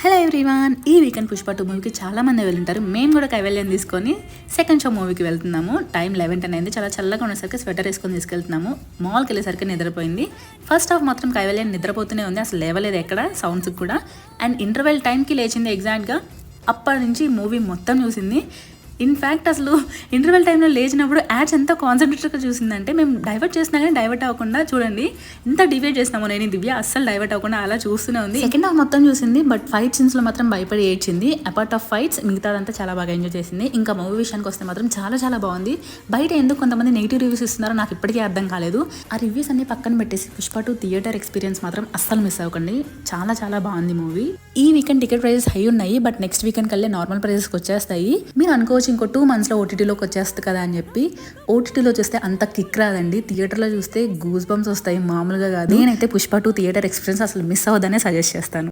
Hello everyone, ఈ weekend Pushpa 2 మూవీకి చాలా మంది వెళ్ళుంటారు. మేము కూడా కైవల్యం తీసుకొని సెకండ్ షో మూవీకి వెళ్తున్నాము. టైం 11 అయింది. చాలా చల్లగా ఉండేసరికి స్వెటర్ వేసుకొని తీసుకెళ్తున్నాము. మాల్కి వెళ్ళేసరికి నిద్రపోయింది. ఫస్ట్ హాఫ్ మాత్రం కైవల్యం నిద్రపోతూనే ఉంది, అసలు లేవలేదు ఎక్కడ సౌండ్స్కి కూడా. అండ్ ఇంటర్వెల్ టైంకి లేచింది ఎగ్జాక్ట్గా. అప్పటి నుంచి మూవీ మొత్తం చూసింది. ఇన్ఫ్యాక్ట్ అసలు ఇంటర్వెల్ టైంలో లేచినప్పుడు యాడ్స్ ఎంత కాన్సన్ట్రేటెడ్గా చూసిందంటే, మేము డైవర్ట్ చేసినా కానీ డైవర్ట్ అవ్వకుండా చూడండి ఎంత డివైడ్ చేసినాము. నేను దివ్య అస్సలు డైవర్ట్ అవ్వకుండా అలా చూస్తూనే ఉంది. సెకండ్ హాఫ్ మొత్తం చూసింది, బట్ ఫైట్ సీన్స్లో మాత్రం భయపడి ఏడ్చింది. అపార్ట్ ఆఫ్ ఫైట్స్ మిగతాదంతా చాలా బాగా ఎంజాయ్ చేసింది. ఇంకా మూవీ విషయానికి వస్తే మాత్రం చాలా చాలా బాగుంది. బయట ఎందుకు కొంతమంది నెగిటివ్ రివ్యూస్ ఇస్తున్నారో నాకు ఇప్పటికీ అర్థం కాలేదు. ఆ రివ్యూస్ అన్ని పక్కన పెట్టేసి పుష్ప 2 థియేటర్ ఎక్స్పీరియన్స్ మాత్రం అస్సలు మిస్ అవ్వకండి. చాలా చాలా బాగుంది మూవీ. ఈ వీకెండ్ టికెట్ ప్రైజెస్ హై ఉన్నాయి, బట్ నెక్స్ట్ వీకెండ్ కల్లా నార్మల్ ప్రైజెస్కి వచ్చేస్తాయి. మీరు అనుకోవచ్చు ఇంకో 2 monthsలో ఓటీటీలోకి వచ్చేస్తుంది కదా అని చెప్పి. ఓటీటీలో చూస్తే అంత కిక్ రాదండి, థియేటర్లో చూస్తే గూస్ బంప్స్ వస్తాయి మామూలుగా కాదు. నేనైతే పుష్ప 2 థియేటర్ ఎక్స్పీరియన్స్ అసలు మిస్ అవ్వదనే సజెస్ట్ చేస్తాను.